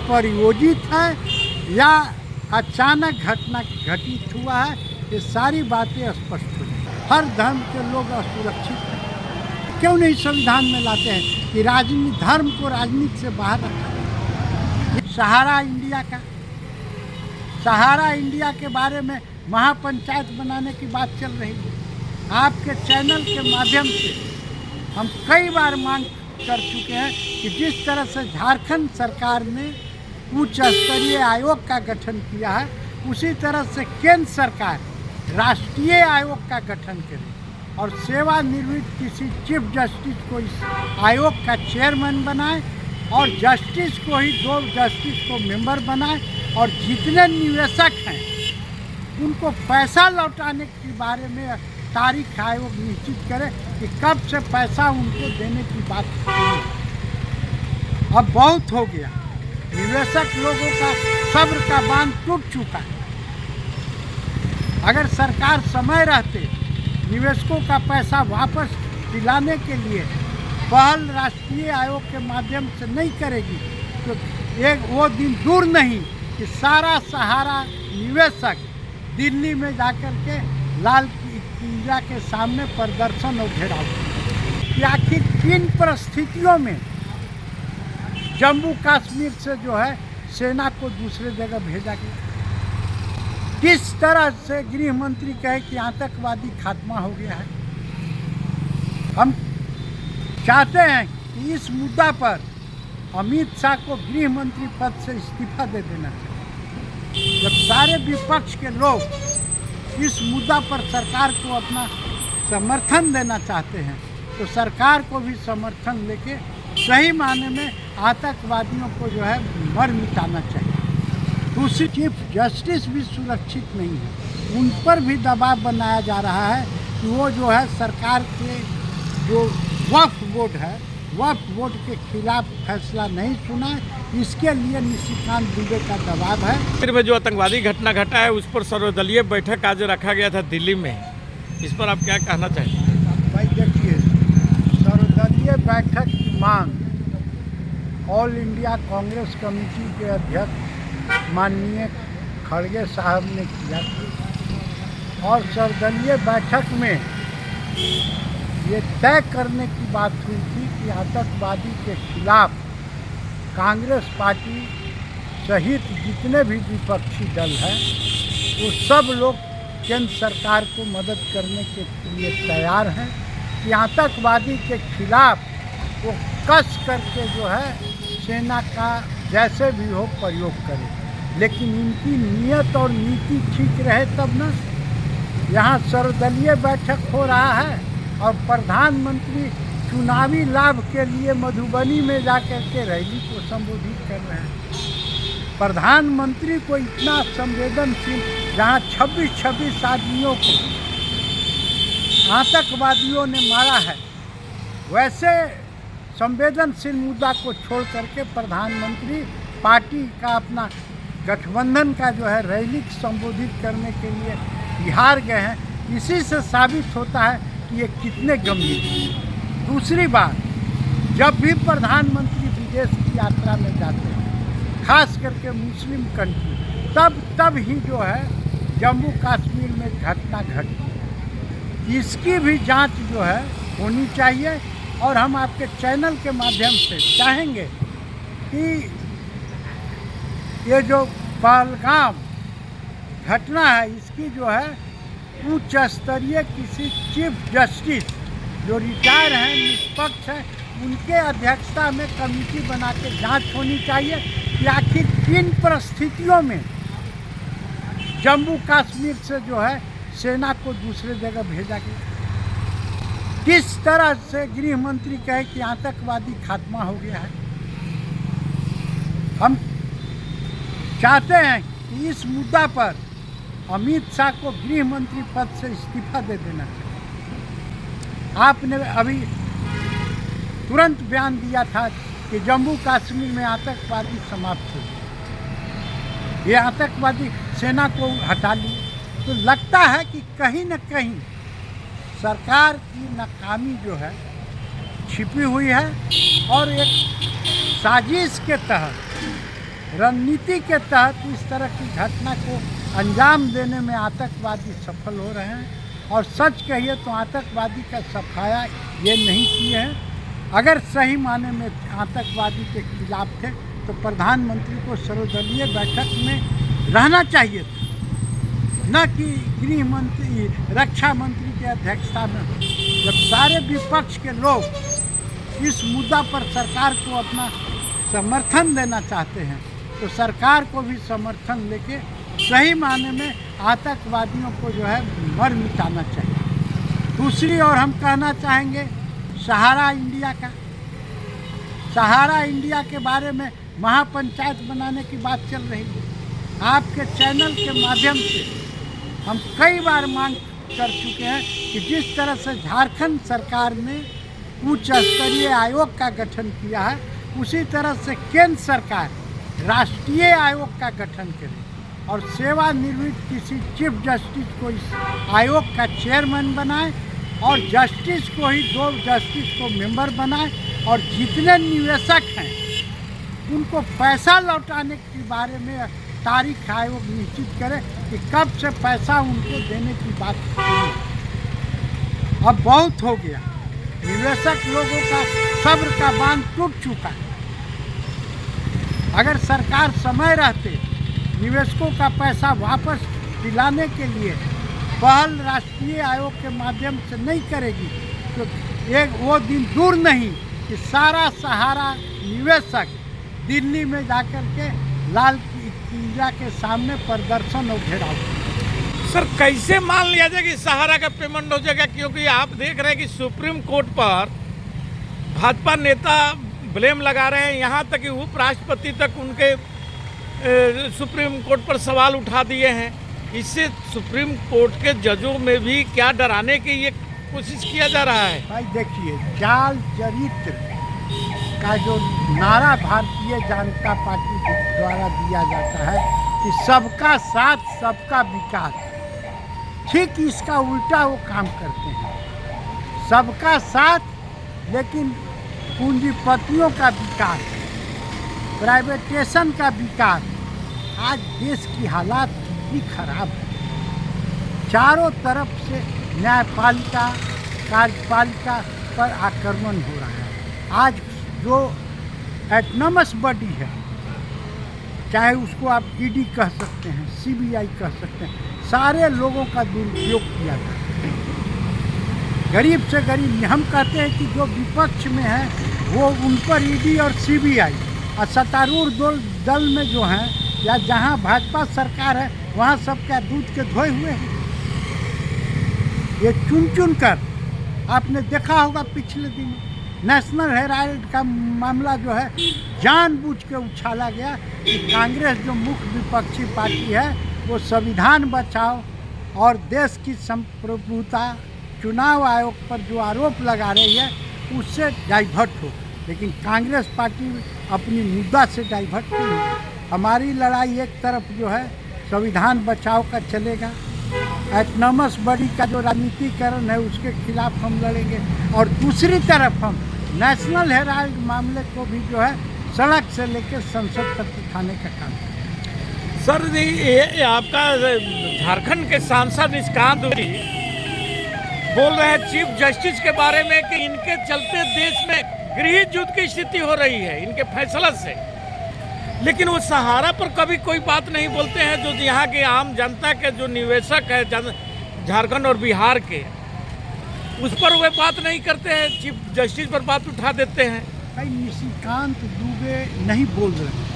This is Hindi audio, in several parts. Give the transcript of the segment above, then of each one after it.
सुपरयोजित है या अचानक घटना घटित हुआ है, ये सारी बातें स्पष्ट हुई। हर धर्म के लोग असुरक्षित हैं। क्यों नहीं संविधान में लाते हैं कि राजनीति, धर्म को राजनीति से बाहर रखा जाए। सहारा इंडिया के बारे में महापंचायत बनाने की बात चल रही है। आपके चैनल के माध्यम से हम कई बार मांग कर चुके हैं कि जिस तरह से झारखंड सरकार ने उच्च स्तरीय आयोग का गठन किया है, उसी तरह से केंद्र सरकार राष्ट्रीय आयोग का गठन करे और सेवानिवृत्त किसी चीफ जस्टिस को इस आयोग का चेयरमैन बनाए और जस्टिस को ही 2 जस्टिस को मेंबर बनाए और जितने निवेशक हैं उनको पैसा लौटाने के बारे में तारीख आयोग निश्चित करे कि कब से पैसा उनको देने की बात है। अब बहुत हो गया, निवेशक लोगों का सब्र का बांध टूट चुका है। अगर सरकार समय रहते निवेशकों का पैसा वापस दिलाने के लिए पहल राष्ट्रीय आयोग के माध्यम से नहीं करेगी तो वो दिन दूर नहीं कि सारा सहारा निवेशक दिल्ली में जाकर के लाल किला के सामने प्रदर्शन और घेराव कि आखिर किन परिस्थितियों में जम्मू कश्मीर से जो है सेना को दूसरे जगह भेजा गया। किस तरह से गृह मंत्री कहे कि आतंकवादी खात्मा हो गया है। हम चाहते हैं कि इस मुद्दा पर अमित शाह को गृह मंत्री पद से इस्तीफा दे देना चाहिए। जब सारे विपक्ष के लोग इस मुद्दा पर सरकार को अपना समर्थन देना चाहते हैं तो सरकार को भी समर्थन लेके सही माने में आतंकवादियों को जो है मर मिटाना चाहिए। दूसरी चीफ जस्टिस भी सुरक्षित नहीं है, उन पर भी दबाव बनाया जा रहा है कि वो जो है सरकार के जो वक्फ बोर्ड है, वक्फ बोर्ड के खिलाफ फैसला नहीं सुना। इसके लिए निशिकांत दुबे का दबाव है। फिर में जो आतंकवादी घटना घटा है उस पर सर्वदलीय बैठक आज रखा गया था दिल्ली में, इस पर आप क्या कहना चाहेंगे? भाई देखिए, सर्वदलीय बैठक की मांग ऑल इंडिया कांग्रेस कमेटी के अध्यक्ष माननीय खड़गे साहब ने किया था और सर्वदलीय बैठक में ये तय करने की बात हुई थी कि आतंकवादी के खिलाफ कांग्रेस पार्टी सहित जितने भी विपक्षी दल हैं वो सब लोग केंद्र सरकार को मदद करने के लिए तैयार हैं कि आतंकवादी के खिलाफ वो कस करके जो है सेना का जैसे भी हो प्रयोग करे, लेकिन इनकी नीयत और नीति ठीक रहे तब ना। यहाँ सर्वदलीय बैठक हो रहा है और प्रधानमंत्री चुनावी लाभ के लिए मधुबनी में जाकर के रैली को संबोधित कर रहे हैं। प्रधानमंत्री को इतना संवेदनशील, जहाँ 26 आदमियों को आतंकवादियों ने मारा है, वैसे संवेदनशील मुद्दा को छोड़ करके प्रधानमंत्री पार्टी का अपना गठबंधन का जो है रैली संबोधित करने के लिए बिहार गए हैं। इसी से साबित होता है कि ये कितने गंभीर हैं। दूसरी बात, जब भी प्रधानमंत्री विदेश की यात्रा में जाते हैं, खास करके मुस्लिम कंट्री, तब ही जो है जम्मू कश्मीर में घटना घटी है। इसकी भी जांच जो है होनी चाहिए और हम आपके चैनल के माध्यम से चाहेंगे कि ये जो पहलगाम घटना है इसकी जो है उच्च स्तरीय किसी चीफ जस्टिस जो रिटायर हैं, निष्पक्ष हैं, उनके अध्यक्षता में कमेटी बना के जाँच होनी चाहिए कि आखिर किन परिस्थितियों में जम्मू कश्मीर से जो है सेना को दूसरे जगह भेजा गया। किस तरह से गृह मंत्री कहे कि आतंकवादी खात्मा हो गया है। हम चाहते हैं कि इस मुद्दा पर अमित शाह को गृह मंत्री पद से इस्तीफा दे देना चाहिए। आपने अभी तुरंत बयान दिया था कि जम्मू कश्मीर में आतंकवादी समाप्त हो गए, ये आतंकवादी सेना को हटा ली। तो लगता है कि कहीं न कहीं सरकार की नाकामी जो है छिपी हुई है और एक साजिश के तहत रणनीति के तहत इस तरह की घटना को अंजाम देने में आतंकवादी सफल हो रहे हैं। और सच कहिए तो आतंकवादी का सफाया ये नहीं किए हैं। अगर सही माने में आतंकवादी के खिलाफ थे तो प्रधानमंत्री को सर्वदलीय बैठक में रहना चाहिए था, न कि गृह मंत्री रक्षा मंत्री की अध्यक्षता में। जब सारे विपक्ष के लोग इस मुद्दा पर सरकार को अपना समर्थन देना चाहते हैं तो सरकार को भी समर्थन लेके सही माने में आतंकवादियों को जो है मर मिटाना चाहिए। दूसरी ओर हम कहना चाहेंगे सहारा इंडिया के बारे में महापंचायत बनाने की बात चल रही है। आपके चैनल के माध्यम से हम कई बार मांग कर चुके हैं कि जिस तरह से झारखंड सरकार ने उच्च स्तरीय आयोग का गठन किया है, उसी तरह से केंद्र सरकार राष्ट्रीय आयोग का गठन करे और सेवानिवृत्त किसी चीफ जस्टिस को इस आयोग का चेयरमैन बनाए और जस्टिस को ही 2 जस्टिस को मेंबर बनाए और जितने निवेशक हैं उनको पैसा लौटाने के बारे में तारीख आयोग निश्चित करे कि कब से पैसा उनको देने की बात करें। अब बहुत हो गया, निवेशक लोगों का सब्र का बांध टूट चुका है। अगर सरकार समय रहते निवेशकों का पैसा वापस दिलाने के लिए पहल राष्ट्रीय आयोग के माध्यम से नहीं करेगी तो एक वो दिन दूर नहीं कि सारा सहारा निवेशक दिल्ली में जाकर के लाल किला के सामने प्रदर्शन और घेराव। सर कैसे मान लिया जाए कि सहारा का पेमेंट हो जाएगा, क्योंकि आप देख रहे हैं कि सुप्रीम कोर्ट पर भाजपा नेता ब्लेम लगा रहे हैं, यहाँ तक कि उपराष्ट्रपति तक उनके सुप्रीम कोर्ट पर सवाल उठा दिए हैं। इससे सुप्रीम कोर्ट के जजों में भी क्या डराने की ये कोशिश किया जा रहा है? भाई देखिए, जाल चरित्र का जो नारा भारतीय जनता पार्टी द्वारा दिया जाता है कि सबका साथ सबका विकास, ठीक इसका उल्टा वो काम करते हैं। सबका साथ लेकिन पूंजीपतियों का विकास, प्राइवेटेशन का विकास। आज देश की हालात कितनी खराब है, चारों तरफ से न्यायपालिका कार्यपालिका पर आक्रमण हो रहा है। आज जो एटनॉमस बॉडी है, चाहे उसको आप ईडी कह सकते हैं, सीबीआई कह सकते हैं, सारे लोगों का दुरुपयोग किया जाता है। गरीब से गरीब, हम कहते हैं कि जो विपक्ष में है वो उन पर ईडी और सीबीआई, और सत्तारूढ़ दल में जो हैं या जहां भाजपा सरकार है वहां सब क्या दूध के धोए हुए हैं। ये चुन चुन कर आपने देखा होगा पिछले दिनों नेशनल हेराल्ड का मामला जो है जानबूझ के उछाला गया कि कांग्रेस जो मुख्य विपक्षी पार्टी है वो संविधान बचाओ और देश की संप्रभुता चुनाव आयोग पर जो आरोप लगा रही है उससे डाइवर्ट हो, लेकिन कांग्रेस पार्टी अपनी मुद्दा से डाइवर्ट नहीं हो। हमारी लड़ाई एक तरफ जो है संविधान बचाओ का चलेगा, एटनॉमस बॉडी का जो राजनीतिकरण है उसके खिलाफ हम लड़ेंगे, और दूसरी तरफ हम नेशनल हेराल्ड मामले को भी जो है सड़क से लेकर संसद तक उठाने का काम करेंगे। सर जी, ये आपका झारखंड के सांसद निष्कांत बोल रहे हैं चीफ जस्टिस के बारे में कि इनके चलते देश में गृह युद्ध की स्थिति हो रही है इनके फैसला से, लेकिन वो सहारा पर कभी कोई बात नहीं बोलते हैं। जो यहाँ के आम जनता के जो निवेशक है झारखंड और बिहार के, उस पर वे बात नहीं करते हैं, चीफ जस्टिस पर बात उठा देते हैं। भाई निशिकांत दुबे नहीं बोल रहे हैं,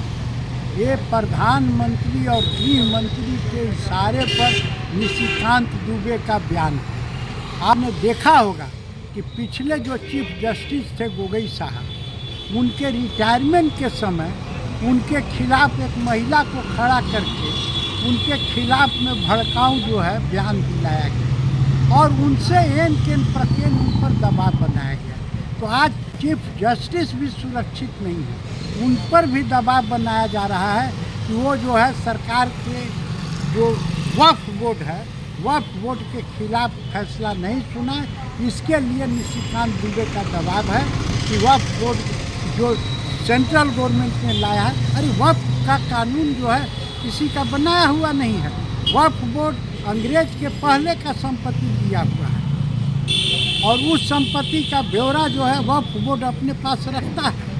ये प्रधानमंत्री और गृह मंत्री के इशारे पर निशिकांत दुबे का बयान है। आपने देखा होगा कि पिछले जो चीफ जस्टिस थे गोगोई साहब, उनके रिटायरमेंट के समय उनके खिलाफ एक महिला को खड़ा करके उनके खिलाफ में भड़काऊ जो है बयान दिलाया गया और उनसे एन केन प्रकेन उन पर दबाव बनाया गया। तो आज चीफ जस्टिस भी सुरक्षित नहीं है, उन पर भी दबाव बनाया जा रहा है कि वो जो है सरकार के जो वक्फ बोर्ड है, वक्फ बोर्ड के खिलाफ फैसला नहीं सुना। इसके लिए निशिकांत दुबे का दबाव है कि वक्फ बोर्ड जो सेंट्रल गवर्नमेंट ने लाया है। अरे वक्फ का कानून जो है किसी का बनाया हुआ नहीं है। वक्फ बोर्ड अंग्रेज के पहले का संपत्ति दिया हुआ है और उस संपत्ति का ब्यौरा जो है वक्फ बोर्ड अपने पास रखता है।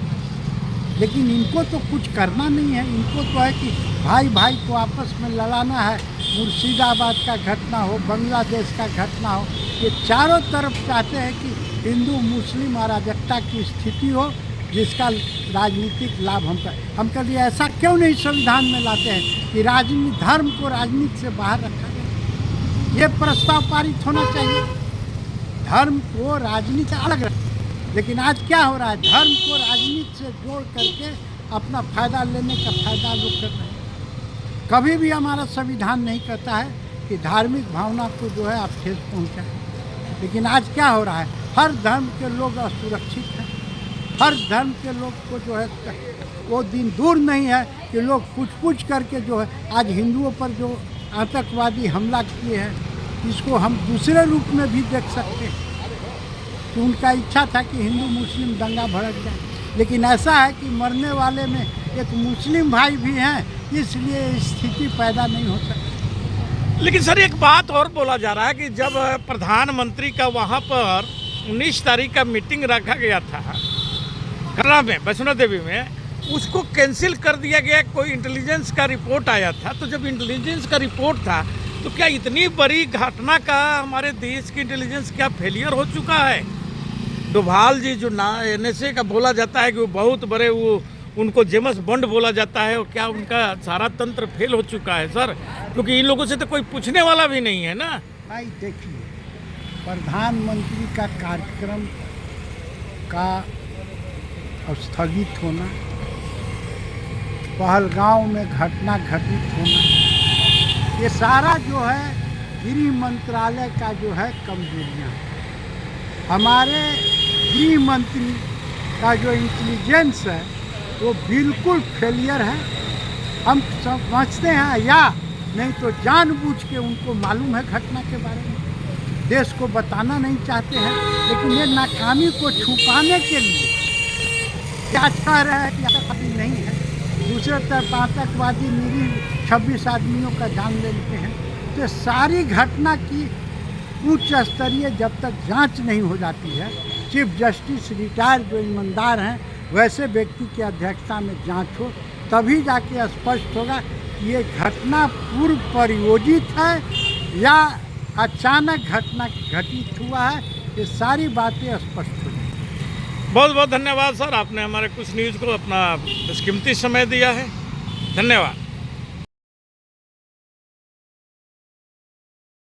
लेकिन इनको तो कुछ करना नहीं है। इनको तो है कि भाई भाई को आपस में लड़ाना है। मुर्शिदाबाद का घटना हो, बांग्लादेश का घटना हो, ये चारों तरफ चाहते हैं कि हिंदू मुस्लिम अराजकता की स्थिति हो जिसका राजनीतिक लाभ हम कभी ऐसा क्यों नहीं संविधान में लाते हैं कि राजनीति धर्म को राजनीति से बाहर रखा जाए। ये प्रस्ताव पारित होना चाहिए। धर्म को राजनीति अलग रखें। लेकिन आज क्या हो रहा है, धर्म को राजनीति से जोड़ करके अपना फायदा लेने का फायदा लोग कर रहे हैं। कभी भी हमारा संविधान नहीं कहता है कि धार्मिक भावना को जो है आप ठेस पहुँचाएं। लेकिन आज क्या हो रहा है, हर धर्म के लोग असुरक्षित हैं। हर धर्म के लोग को जो है वो दिन दूर नहीं है कि लोग पूछ करके जो है आज हिंदुओं पर जो आतंकवादी हमला किए हैं इसको हम दूसरे रूप में भी देख सकते हैं कि उनका इच्छा था कि हिंदू मुस्लिम दंगा भड़क जाए। लेकिन ऐसा है कि मरने वाले में एक मुस्लिम भाई भी हैं, इसलिए स्थिति पैदा नहीं हो सकती। लेकिन सर एक बात और बोला जा रहा है कि जब प्रधानमंत्री का वहाँ पर 19 तारीख का मीटिंग रखा गया था कटरा में, वैष्णो देवी में, उसको कैंसिल कर दिया गया। कोई इंटेलिजेंस का रिपोर्ट आया था। तो जब इंटेलिजेंस का रिपोर्ट था तो क्या इतनी बड़ी घटना का हमारे देश की इंटेलिजेंस क्या फेलियर हो चुका है? डोभाल जी जो NSA का बोला जाता है कि वो बहुत बड़े उनको जेम्स बॉन्ड बोला जाता है, और क्या उनका सारा तंत्र फेल हो चुका है सर? क्योंकि इन लोगों से तो कोई पूछने वाला भी नहीं है ना। भाई देखिए, प्रधानमंत्री का कार्यक्रम का स्थगित होना, पहलगांव में घटना घटित होना, ये सारा जो है गृह मंत्रालय का जो है कमजोरियाँ। हमारे गृह मंत्री का जो इंटेलिजेंस है वो बिल्कुल फेलियर है। हम समझते हैं या नहीं तो जानबूझ के उनको मालूम है घटना के बारे में, देश को बताना नहीं चाहते हैं। लेकिन ये नाकामी को छुपाने के लिए क्या कह रहे हैं कि आतंकवादी नहीं है, दूसरे तरफ आतंकवादी निरीह 26 आदमियों का जान ले लेते हैं। तो सारी घटना की उच्च स्तरीय जब तक जांच नहीं हो जाती है, चीफ जस्टिस रिटायर जो ईमानदार हैं वैसे व्यक्ति की अध्यक्षता में जांच हो, तभी जाके स्पष्ट होगा कि ये घटना पूर्व परियोजित है या अचानक घटना घटित हुआ है। ये सारी बातें स्पष्ट हो जाएंगी। बहुत बहुत धन्यवाद सर, आपने हमारे कुछ न्यूज़ को अपना कीमती समय दिया है। धन्यवाद।